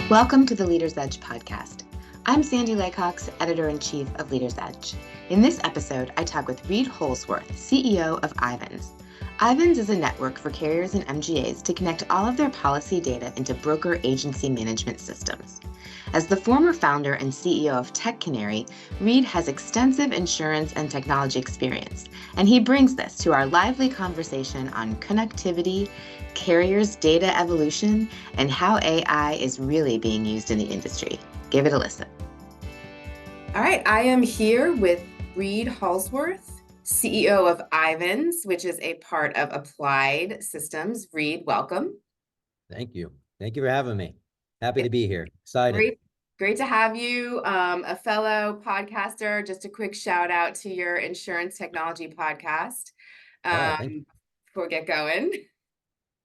Welcome to the Leader's Edge podcast. I'm Sandy Laycox, Editor-in-Chief of Leader's Edge. In this episode, I talk with Reid Holzworth, CEO of IVANS. IVANS is a network for carriers and MGAs to connect all of their policy data into broker agency management systems. As the former founder and CEO of Tech Canary, Reid has extensive insurance and technology experience, and he brings this to our lively conversation on connectivity, carriers' data evolution, and how AI is really being used in the industry. Give it a listen. All right, I am here with Reid Holzworth, CEO of IVANS, which is a part of Applied Systems. Reid, welcome. Thank you. Thank you for having me. Happy to be here. Excited. Great to have you, a fellow podcaster. Just a quick shout out to your insurance technology podcast before we get going.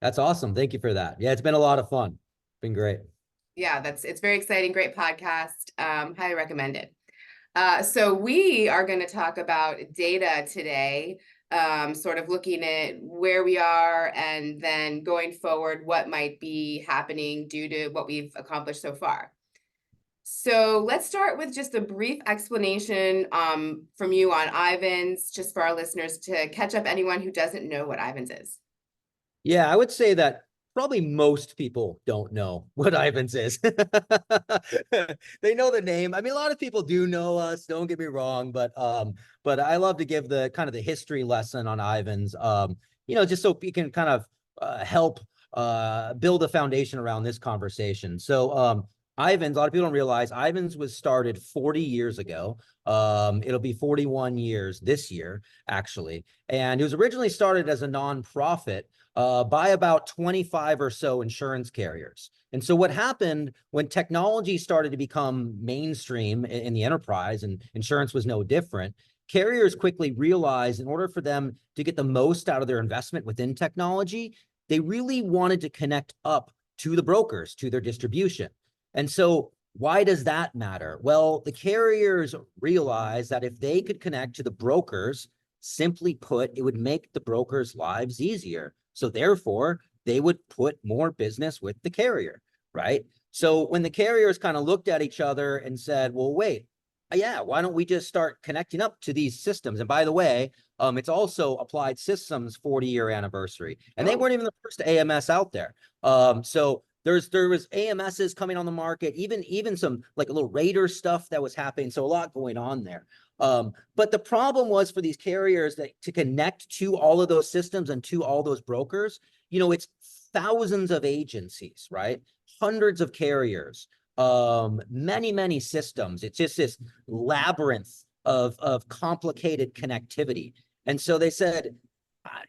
That's awesome. Thank you for that. Yeah, it's been a lot of fun. Been great. Yeah, it's very exciting. Great podcast. Highly recommend it. So we are going to talk about data today, sort of looking at where we are and then going forward, what might be happening due to what we've accomplished so far. So let's start with just a brief explanation from you on IVANS, just for our listeners to catch up anyone who doesn't know what IVANS is. Yeah, I would say that probably most people don't know what IVANS is. They know the name. I mean, a lot of people do know us, don't get me wrong, but I love to give the kind of the history lesson on IVANS, just so we can kind of help build a foundation around this conversation. So IVANS, a lot of people don't realize IVANS was started 40 years ago. It'll be 41 years this year, actually. And it was originally started as a nonprofit by about 25 or so insurance carriers. And so what happened when technology started to become mainstream in the enterprise, and insurance was no different, carriers quickly realized in order for them to get the most out of their investment within technology, they really wanted to connect up to the brokers, to their distribution. And so why does that matter? Well, the carriers realized that if they could connect to the brokers, simply put, it would make the brokers' lives easier. So therefore, they would put more business with the carrier, right? So when the carriers kind of looked at each other and said, well, wait, yeah, why don't we just start connecting up to these systems? And by the way, it's also Applied Systems' 40-year anniversary. And they weren't even the first AMS out there. So there was AMSs coming on the market, even some like a little radar stuff that was happening. So a lot going on there. But the problem was for these carriers that to connect to all of those systems and to all those brokers, it's thousands of agencies, right? Hundreds of carriers, many systems. It's just this labyrinth of complicated connectivity. And so they said,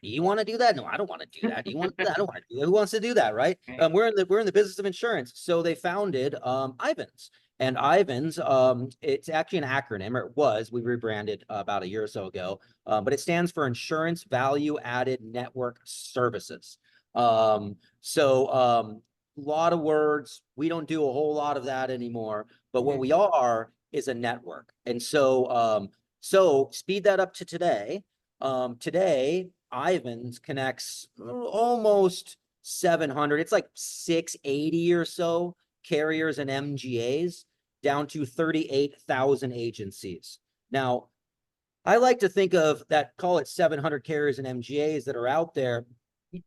do you want to do that? No, I don't want to do that. Do you want that? I don't want to do that. Who wants to do that, right? We're in the business of insurance. So they founded IVANS. And IVANS, it's actually an acronym, or it was. We rebranded about a year or so ago, but it stands for Insurance Value Added Network Services. So a lot of words. We don't do a whole lot of that anymore. But what we are is a network. And so speed that up to today. Today, IVANS connects almost 700. It's like 680 or so carriers and MGAs down to 38,000 agencies. Now, I like to think of that, call it 700 carriers and MGAs that are out there.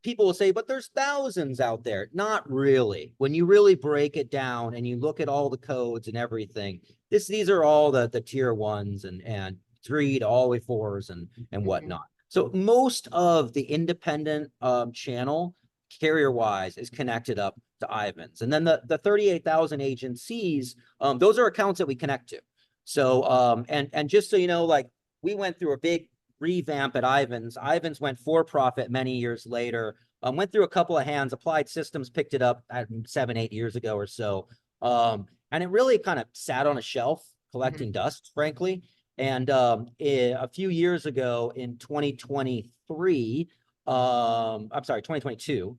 People will say, but there's thousands out there. Not really. When you really break it down and you look at all the codes and everything, these are all the tier ones and 3 to all the way 4s and whatnot. So most of the independent channel, carrier-wise, is connected up to IVANS. And then the 38,000 agencies, those are accounts that we connect to. So, and just so you know, like we went through a big revamp at IVANS. IVANS went for-profit many years later, went through a couple of hands. Applied Systems picked it up 7-8 years ago or so. And it really kind of sat on a shelf collecting dust, frankly. And a few years ago in 2022,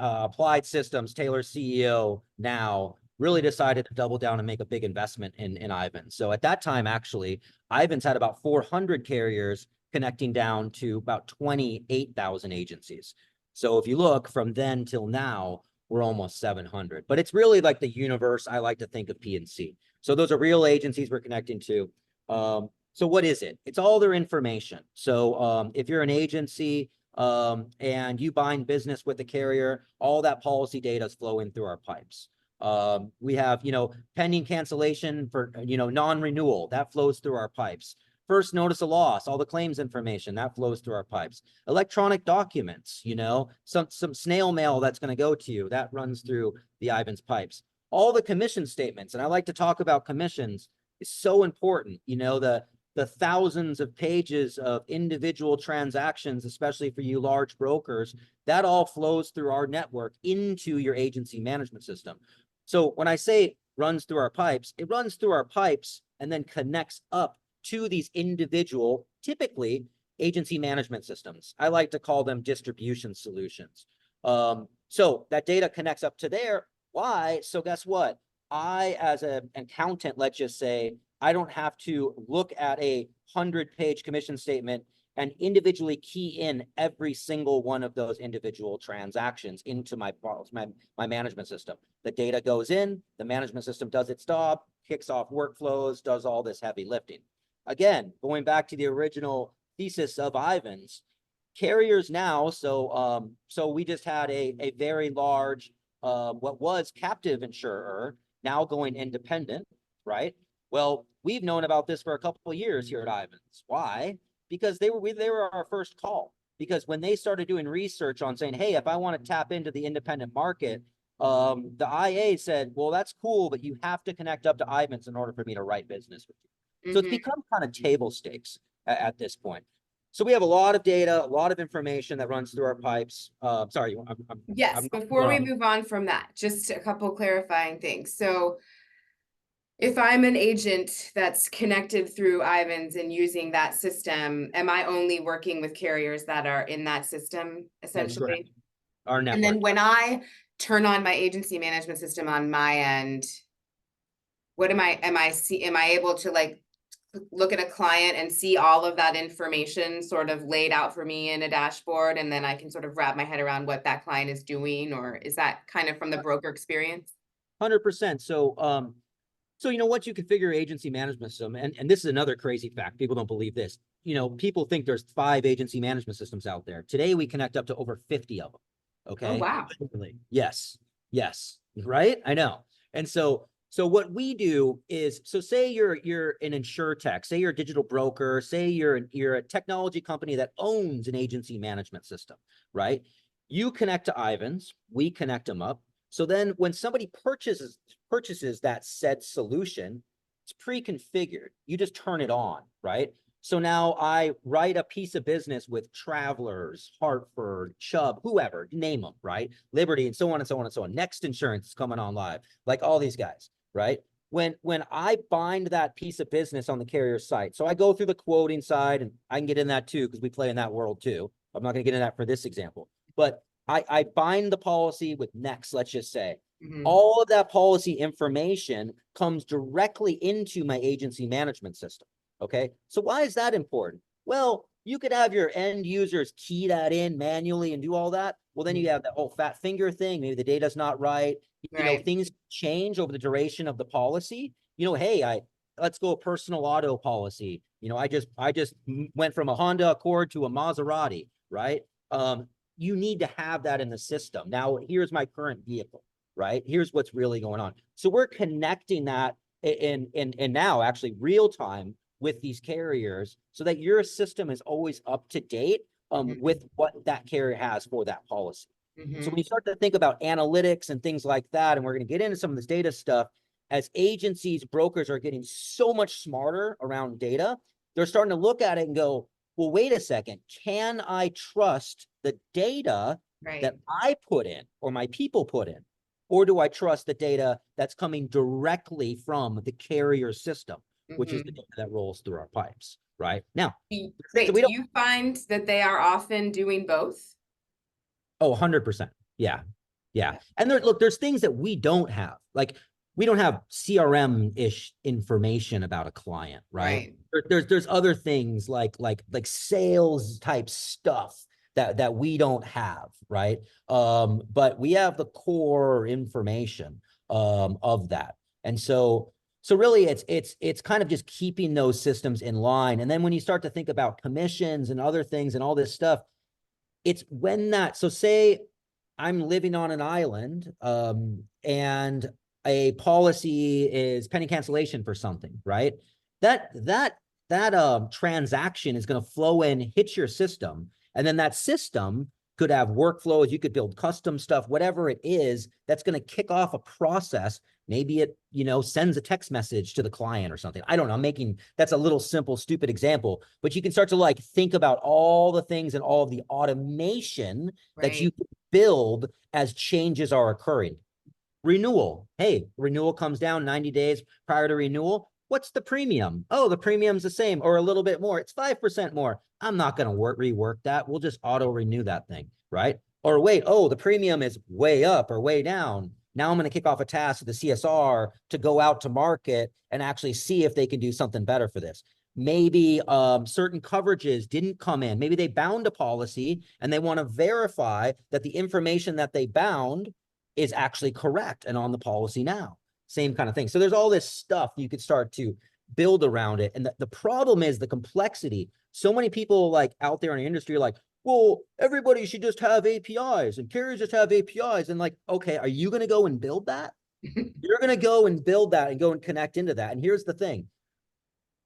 Applied Systems, Taylor CEO now, really decided to double down and make a big investment in IVANS. So at that time, actually, IVANS had about 400 carriers connecting down to about 28,000 agencies. So if you look from then till now, we're almost 700. But it's really like the universe. I like to think of P&C. So those are real agencies we're connecting to. So what is it? It's all their information. So if you're an agency and you bind business with the carrier, all that policy data is flowing through our pipes. We have, pending cancellation for, non-renewal, that flows through our pipes. First notice of loss, all the claims information, that flows through our pipes. Electronic documents, some snail mail that's going to go to you, that runs through the IVANS pipes. All the commission statements, and I like to talk about commissions, is so important. The thousands of pages of individual transactions, especially for you large brokers, that all flows through our network into your agency management system. So when I say runs through our pipes, it runs through our pipes and then connects up to these individual, typically agency management systems. I like to call them distribution solutions. So that data connects up to there. Why? So guess what? I, as an accountant, let's just say, I don't have to look at a 100-page commission statement and individually key in every single one of those individual transactions into my management system. The data goes in, the management system does its job, kicks off workflows, does all this heavy lifting. Again, going back to the original thesis of IVANS, carriers now, so we just had a very large, what was captive insurer, now going independent, right? Well, we've known about this for a couple of years here at IVANS. Why? Because they were our first call. Because when they started doing research on saying, hey, if I want to tap into the independent market, the IA said, well, that's cool, but you have to connect up to IVANS in order for me to write business with you. So it's become kind of table stakes at this point. So we have a lot of data, a lot of information that runs through our pipes. Sorry. Yes, before we move on from that, just a couple clarifying things. So if I'm an agent that's connected through IVANS and using that system, am I only working with carriers that are in that system, essentially? Our network. And then when I turn on my agency management system on my end, what am I able to like look at a client and see all of that information sort of laid out for me in a dashboard, and then I can sort of wrap my head around what that client is doing? Or is that kind of from the broker experience? 100%. So once you configure your agency management system, and this is another crazy fact, people don't believe this. People think there's 5 agency management systems out there. Today, we connect up to over 50 of them. Okay. Oh, wow. Yes. Right. I know. And so what we do is, so say you're an insurtech, say you're a digital broker, say you're a technology company that owns an agency management system, right? You connect to IVANS, we connect them up. So then when somebody purchases that said solution, it's pre-configured. You just turn it on, right? So now I write a piece of business with Travelers, Hartford, Chubb, whoever, name them, right? Liberty, and so on and so on and so on. Next Insurance is coming on live, like all these guys, right? When I bind that piece of business on the carrier site, so I go through the quoting side, and I can get in that too, because we play in that world too. I'm not going to get into that for this example, but I bind the policy with Next, let's just say. All of that policy information comes directly into my agency management system. Okay. So why is that important? Well, you could have your end users key that in manually and do all that. Well, then you have that whole fat finger thing. Maybe the data's not right. Things change over the duration of the policy. Hey, let's go personal auto policy. I just went from a Honda Accord to a Maserati, right? You need to have that in the system. Now, here's my current vehicle, right? Here's what's really going on. So we're connecting that in now actually real time with these carriers so that your system is always up to date with what that carrier has for that policy. So when you start to think about analytics and things like that, and we're going to get into some of this data stuff, as agencies, brokers are getting so much smarter around data, they're starting to look at it and go, well, wait a second, can I trust the data that I put in or my people put in? Or do I trust the data that's coming directly from the carrier system, which is the data that rolls through our pipes, right? Now, do you find that they are often doing both? Oh, 100%. Yeah. And there's things that we don't have. Like, we don't have CRM-ish information about a client, right? There's other things like sales type stuff that we don't have, right? But we have the core information of that. And so really it's kind of just keeping those systems in line. And then when you start to think about commissions and other things and all this stuff, it's when that, so say I'm living on an island, and a policy is pending cancellation for something, right? That transaction is going to flow in, hit your system, and then that system could have workflows. You could build custom stuff, whatever it is, that's going to kick off a process. Maybe it, sends a text message to the client or something. I don't know. I'm making, that's a little simple, stupid example, but you can start to like think about all the things and all of the automation that you can build as changes are occurring. Renewal. Hey, renewal comes down 90 days prior to renewal. What's the premium? Oh, the premium's the same or a little bit more. It's 5% more. I'm not going to rework that. We'll just auto renew that thing, right? Or wait, oh, the premium is way up or way down. Now I'm going to kick off a task with the CSR to go out to market and actually see if they can do something better for this. Maybe certain coverages didn't come in. Maybe they bound a policy and they want to verify that the information that they bound is actually correct and on the policy now. Same kind of thing. So there's all this stuff you could start to build around it. And the problem is the complexity. So many people like out there in the industry are like, well, everybody should just have APIs and carriers just have APIs. And like, okay, are you going to go and build that? You're going to go and build that and go and connect into that. And here's the thing.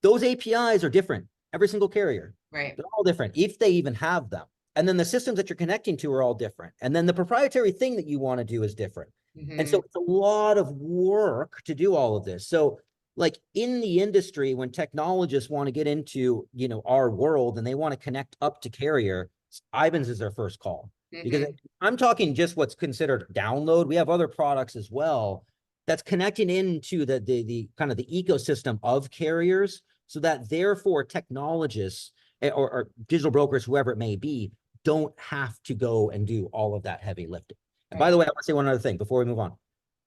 Those APIs are different. Every single carrier. Right. They're all different, if they even have them. And then the systems that you're connecting to are all different. And then the proprietary thing that you want to do is different. And so it's a lot of work to do all of this. So like in the industry, when technologists want to get into, our world and they want to connect up to carrier, IVANS is their first call. Because I'm talking just what's considered download. We have other products as well that's connecting into the kind of the ecosystem of carriers, so that therefore technologists or digital brokers, whoever it may be, don't have to go and do all of that heavy lifting. And by the way, I want to say one other thing before we move on.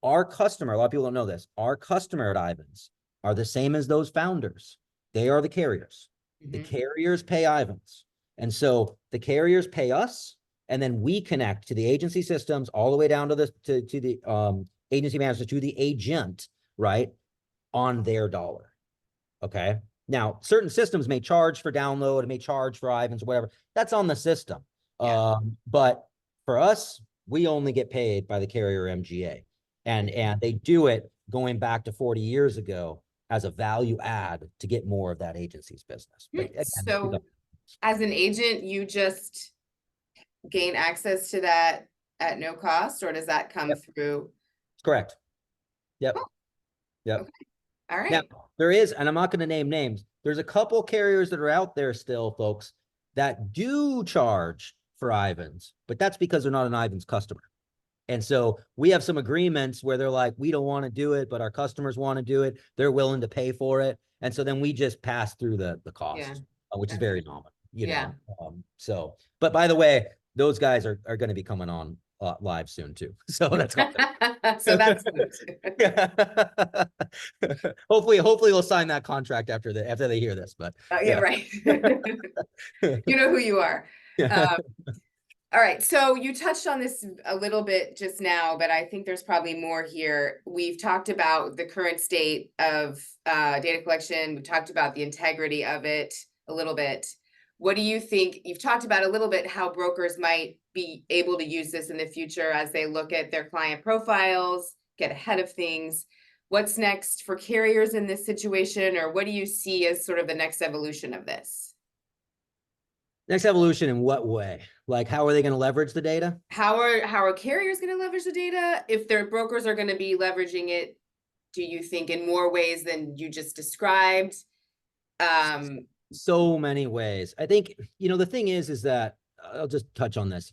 Our customer, a lot of people don't know this, our customer at IVANS are the same as those founders. They are the carriers. The carriers pay IVANS. And so the carriers pay us, and then we connect to the agency systems all the way down to the agency manager, to the agent, right, on their dollar. Okay. Now, certain systems may charge for download, it may charge for IVANS or whatever. That's on the system. But for us, we only get paid by the carrier MGA. And they do it going back to 40 years ago as a value add to get more of that agency's business. But again, so as an agent, you just gain access to that at no cost, or does that come through? Correct. Yep. Oh. Yep. Okay. All right. Now, there is, and I'm not going to name names, there's a couple carriers that are out there still, folks, that do charge for IVANS, but that's because they're not an IVANS customer. And so we have some agreements where they're like, we don't want to do it, but our customers want to do it. They're willing to pay for it. And so then we just pass through the cost, which is very nominal, so, but by the way, those guys are going to be coming on live soon too. So that's so that's hopefully they'll sign that contract after they hear this, but right. You know who you are. All right, so you touched on this a little bit just now, but I think there's probably more here. We've talked about the current state of data collection. We talked about the integrity of it a little bit. What do you think? You've talked about a little bit how brokers might be able to use this in the future as they look at their client profiles, get ahead of things. What's next for carriers in this situation, or what do you see as sort of the next evolution of this? Next evolution in what way? Like, how are they going to leverage the data? How are carriers going to leverage the data? If their brokers are going to be leveraging it, do you think in more ways than you just described? So many ways. I think, the thing is that I'll just touch on this.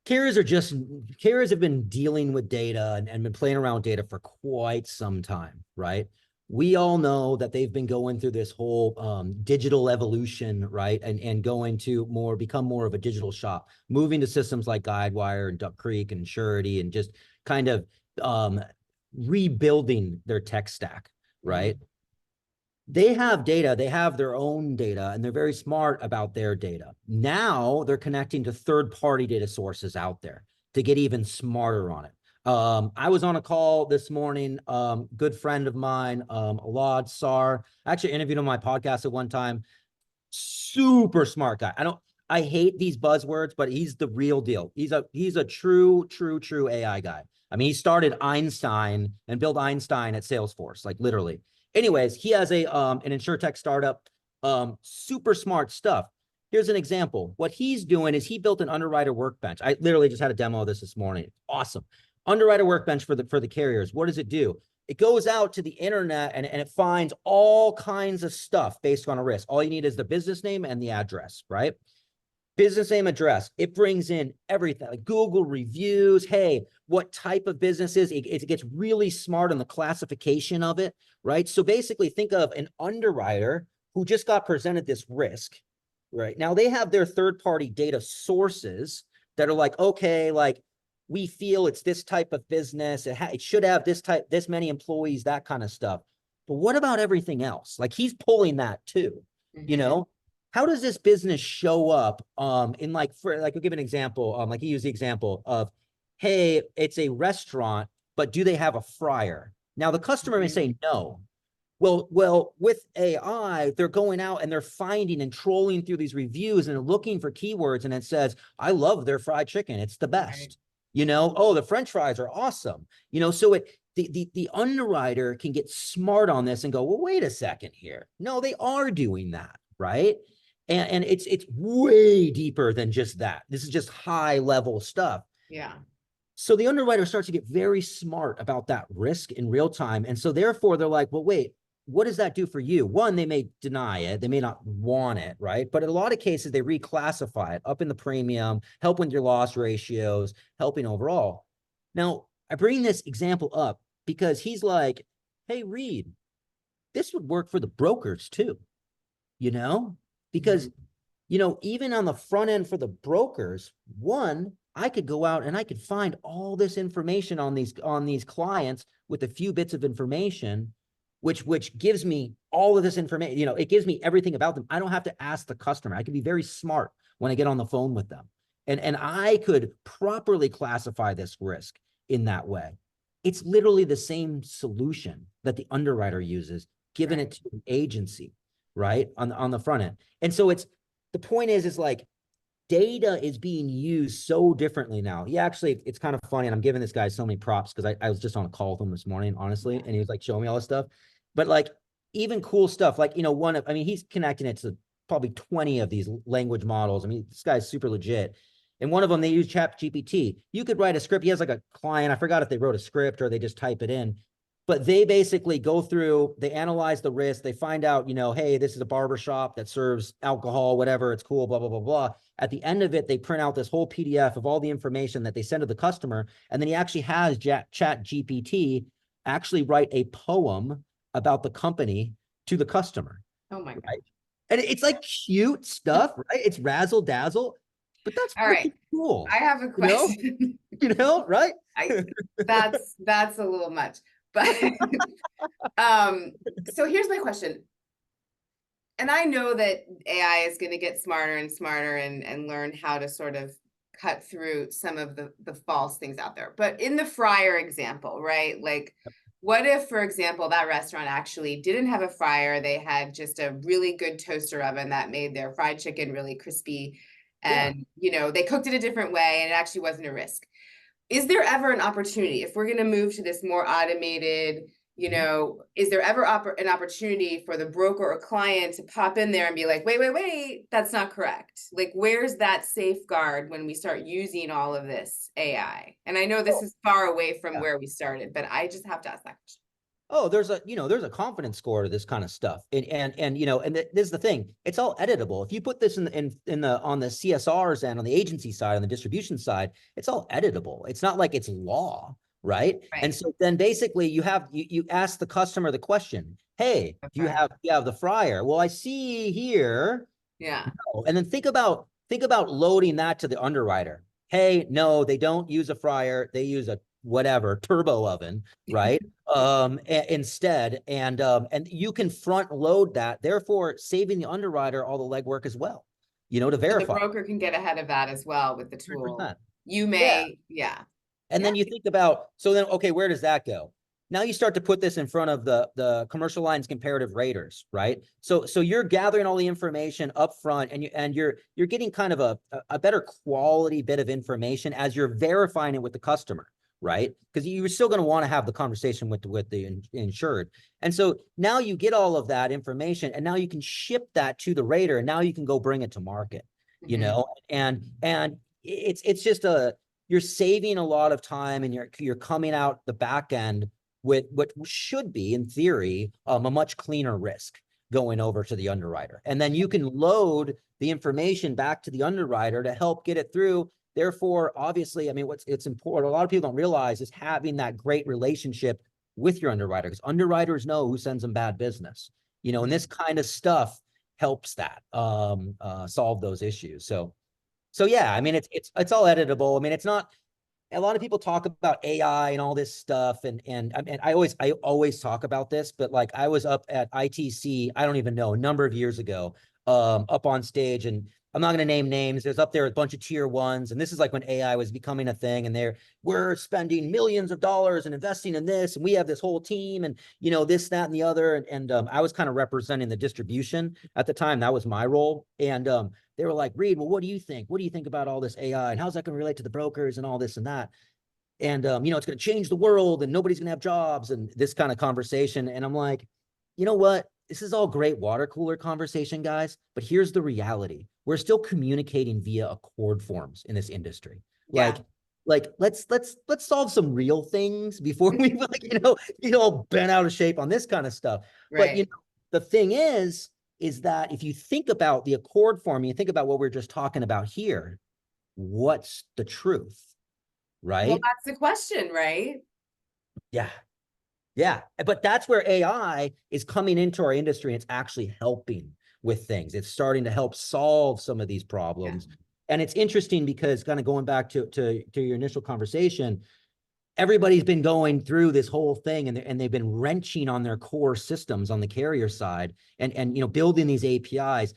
Carriers have been dealing with data and been playing around with data for quite some time, right? We all know that they've been going through this whole digital evolution, right? And going to become more of a digital shop, moving to systems like Guidewire and Duck Creek and Surety, and just kind of rebuilding their tech stack, right? they have data, they have their own data, and they're very smart about their data. Now they're connecting to third-party data sources out there to get even smarter on it. I was on a call this morning, good friend of mine, Alad Sar, I actually interviewed him on my podcast at one time. Super smart guy. I hate these buzzwords, but he's the real deal. He's a true AI guy. I mean, he started Einstein and built Einstein at Salesforce, like literally. Anyways, he has an insurtech startup, super smart stuff. Here's an example. What he's doing is he built an underwriter workbench. I literally just had a demo of this morning. Awesome. Underwriter workbench for the carriers. What does it do? It goes out to the internet and it finds all kinds of stuff based on a risk. All you need is the business name and the address, right? Business name, address. It brings in everything, like Google reviews. Hey, what type of business is it? It gets really smart on the classification of it, right? So basically think of an underwriter who just got presented this risk, right? Now they have their third-party data sources that are like, okay, like we feel it's this type of business. It should have this many employees, that kind of stuff. But what about everything else? Like he's pulling that too, you know? How does this business show up in like, for like, I'll give an example, like he used the example of, hey, it's a restaurant, but do they have a fryer? Now the customer may say no. Well, with AI, they're going out and they're finding and trolling through these reviews and looking for keywords, and it says, I love their fried chicken. It's the best. Right. You know, oh, the French fries are awesome. You know, so the underwriter can get smart on this and go, well, wait a second here. No, they are doing that, right? And it's way deeper than just that. This is just high level stuff. Yeah. So the underwriter starts to get very smart about that risk in real time. And so therefore they're like, well, wait, what does that do for you? One, they may deny it. They may not want it, right? But in a lot of cases, they reclassify it up in the premium, help with your loss ratios, helping overall. Now, I bring this example up because he's like, hey, Reid, this would work for the brokers too, you know? Because, you know, even on the front end for the brokers, one, I could go out and I could find all this information on these clients with a few bits of information, which gives me all of this information. You know, it gives me everything about them. I don't have to ask the customer. I can be very smart when I get on the phone with them. And I could properly classify this risk in that way. It's literally the same solution that the underwriter uses, given it to an agency, right? On the front end. And so the point is like, data is being used so differently now. It's kind of funny. And I'm giving this guy so many props because I was just on a call with him this morning, honestly. And he was like showing me all this stuff, but like even cool stuff, like, you know, he's connecting it to probably 20 of these language models. I mean, this guy's super legit. And one of them, they use ChatGPT. You could write a script. He has like a client. I forgot if they wrote a script or they just type it in. But they basically go through, they analyze the risk, they find out, you know, hey, this is a barbershop that serves alcohol, whatever, it's cool, blah, blah, blah, blah. At the end of it, they print out this whole PDF of all the information that they send to the customer. And then he actually has ChatGPT actually write a poem about the company to the customer. Oh my God. Right? And it's like cute stuff, right? It's razzle dazzle, but that's all right. Cool. I have a question. You know, right? That's a little much. But so here's my question. And I know that AI is going to get smarter and smarter and learn how to sort of cut through some of the false things out there. But in the fryer example, right? Like, what if, for example, that restaurant actually didn't have a fryer? They had just a really good toaster oven that made their fried chicken really crispy. And, you know, they cooked it a different way and it actually wasn't a risk. Is there ever an opportunity, if we're going to move to this more automated, you know, is there ever an opportunity for the broker or client to pop in there and be like, wait, that's not correct? Like, where's that safeguard when we start using all of this AI? And I know this is far away from where we started, but I just have to ask that question. Oh, there's a confidence score to this kind of stuff. And you know, and this is the thing, it's all editable. If you put this on the CSRs and on the agency side, on the distribution side, it's all editable. It's not like it's law, right? And so then basically you ask the customer the question, hey, do you have the fryer? Well, I see here. Yeah. No. And then think about loading that to the underwriter. Hey, no, they don't use a fryer. They use a whatever turbo oven, right? Instead, and you can front load that, therefore saving the underwriter all the legwork as well, to verify. The broker can get ahead of that as well with the tool. 100%. You may, yeah. And then you think about, so then, okay, where does that go? Now you start to put this in front of the commercial lines comparative raters, right? So you're gathering all the information up front, and you're getting kind of a better quality bit of information as you're verifying it with the customer, right? Because you're still going to want to have the conversation with the insured. And so now you get all of that information, and now you can ship that to the rater, and now you can go bring it to market, and it's just you're saving a lot of time, and you're coming out the back end with what should be, in theory, a much cleaner risk going over to the underwriter. And then you can load the information back to the underwriter to help get it through. Therefore, obviously, I mean, it's important, a lot of people don't realize, is having that great relationship with your underwriter, because underwriters know who sends them bad business, and this kind of stuff helps that solve those issues. So yeah, I mean, it's all editable. I mean, it's not, a lot of people talk about AI and all this stuff, and I always talk about this, but like, I was up at ITC, I don't even know, a number of years ago, up on stage, and I'm not going to name names. There's up there a bunch of tier ones, and this is like when AI was becoming a thing, and we're spending millions of dollars and investing in this, and we have this whole team, and this, that, and the other, and I was kind of representing the distribution at the time. That was my role, and they were like, Reid, well, what do you think? What do you think about all this AI, and how's that going to relate to the brokers and all this and that? And, it's going to change the world, and nobody's going to have jobs, and this kind of conversation. And I'm like, you know what? This is all great water cooler conversation, guys, but here's the reality. We're still communicating via accord forms in this industry. Yeah. Like, let's solve some real things before we get all bent out of shape on this kind of stuff. Right. But, the thing is that if you think about the accord form, you think about what we're just talking about here, what's the truth, right? Well, that's the question, right? Yeah. But that's where AI is coming into our industry, and it's actually helping with things. It's starting to help solve some of these problems. Yeah. And it's interesting because, kind of going back to your initial conversation, everybody's been going through this whole thing, and they've been wrenching on their core systems on the carrier side, and building these APIs,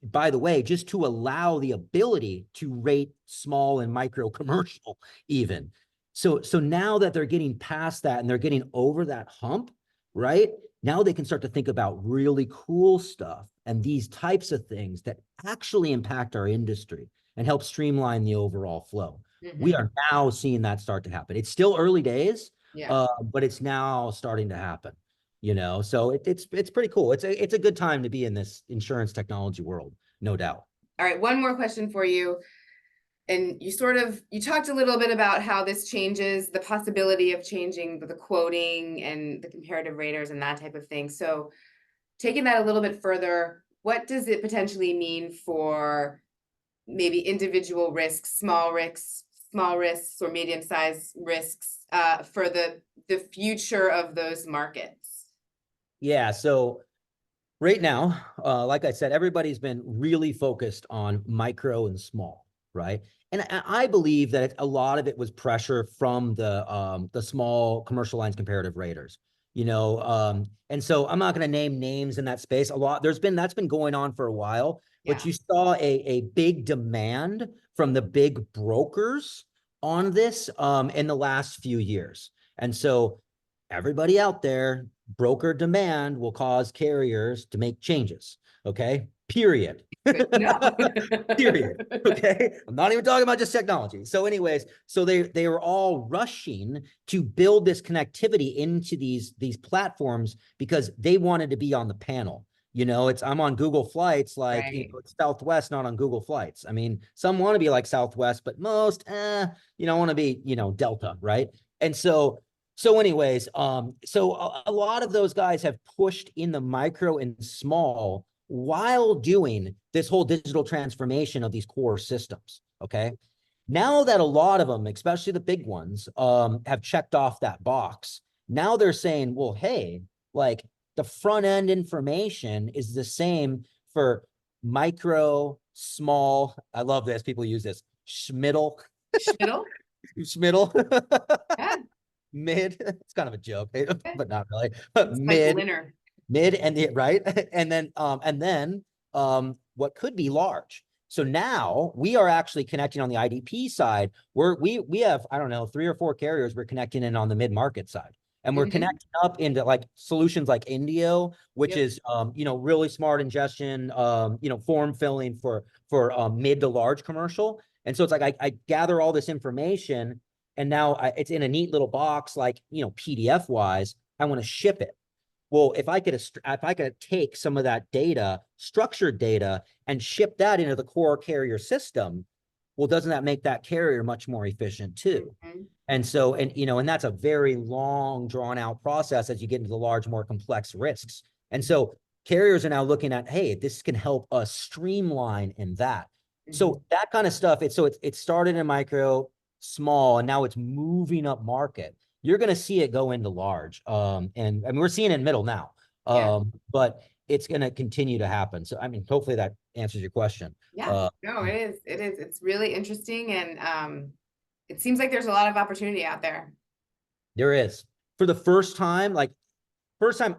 by the way, just to allow the ability to rate small and micro commercial even. So now that they're getting past that, and they're getting over that hump, right? Now they can start to think about really cool stuff and these types of things that actually impact our industry and help streamline the overall flow. Mm-hmm. We are now seeing that start to happen. It's still early days, but it's now starting to happen. So it's pretty cool. It's a good time to be in this insurance technology world, no doubt. All right, one more question for you. And you talked a little bit about how this changes, the possibility of changing the quoting and the comparative raters and that type of thing. So taking that a little bit further, what does it potentially mean for maybe individual risks, small risks or medium-sized risks for the future of those markets? Yeah, so right now, like I said, everybody's been really focused on micro and small, right? And I believe that a lot of it was pressure from the small commercial lines comparative raters, and so I'm not going to name names in that space. That's been going on for a while, but you saw a big demand from the big brokers on this in the last few years. And so everybody out there, broker demand will cause carriers to make changes. Okay. Period. No. Period. Okay. I'm not even talking about just technology. So anyways, so they were all rushing to build this connectivity into these platforms because they wanted to be on the panel. I'm on Google Flights, like, right. It's Southwest, not on Google Flights. I mean, some want to be like Southwest, but most, want to be, Delta, right? And so anyways, so a lot of those guys have pushed in the micro and small while doing this whole digital transformation of these core systems, okay? Now that a lot of them, especially the big ones, have checked off that box, now they're saying, well, hey, like, the front end information is the same for micro, small. I love this. People use this. Schmiddle. Schmiddle? Schmiddle. Yeah. mid, it's kind of a joke, but not really. It's like winner. Mid right. And then what could be large. So now we are actually connecting on the IDP side where we have, I don't know, 3 or 4 carriers we're connecting in on the mid-market side. And we're connecting up into like solutions like Indio, which is, really smart ingestion, form filling for mid to large commercial. And so it's like, I gather all this information and now it's in a neat little box, like, PDF wise, I want to ship it. Well, if I could take some of that data, structured data, and ship that into the core carrier system, well, doesn't that make that carrier much more efficient too? And so, and that's a very long, drawn out process as you get into the large, more complex risks. And so carriers are now looking at, hey, this can help us streamline in that. So that kind of stuff, it started in micro, small, and now it's moving up market. You're going to see it go into large. And I mean, we're seeing it in middle now, but it's going to continue to happen. So, I mean, hopefully that answers your question. Yeah, no, it is. It's really interesting. And it seems like there's a lot of opportunity out there. There is. For the first time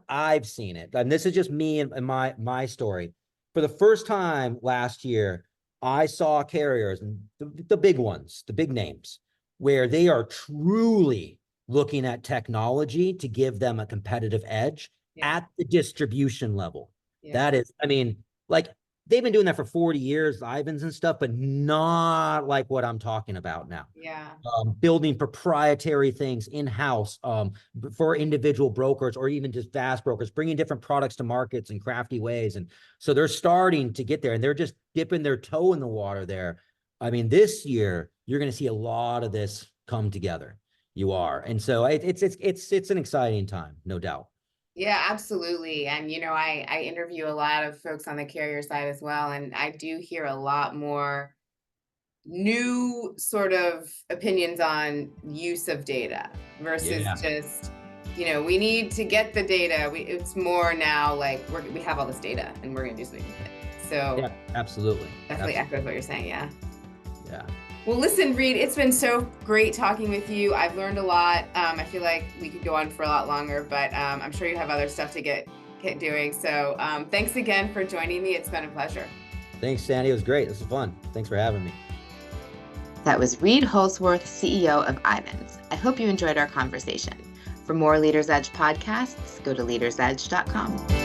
I've seen it, and this is just me and my story. For the first time last year, I saw carriers, the big ones, the big names, where they are truly looking at technology to give them a competitive edge at the distribution level. That is, I mean, like they've been doing that for 40 years, IVANS and stuff, but not like what I'm talking about now. Building proprietary things in-house for individual brokers or even just vast brokers, bringing different products to markets in crafty ways. And so they're starting to get there and they're just dipping their toe in the water there. I mean, this year, you're going to see a lot of this come together. You are. And so it's an exciting time, no doubt. Yeah, absolutely. And, I interview a lot of folks on the carrier side as well. And I do hear a lot more new sort of opinions on use of data versus just, we need to get the data. It's more now like we have all this data and we're going to do something with it. So yeah, absolutely. Definitely echoes what you're saying. Yeah. Yeah. Well, listen, Reid, it's been so great talking with you. I've learned a lot. I feel like we could go on for a lot longer, but I'm sure you have other stuff to get doing. So thanks again for joining me. It's been a pleasure. Thanks, Sandy. It was great. This was fun. Thanks for having me. That was Reid Holzworth, CEO of IVANS. I hope you enjoyed our conversation. For more Leaders Edge podcasts, go to leadersedge.com.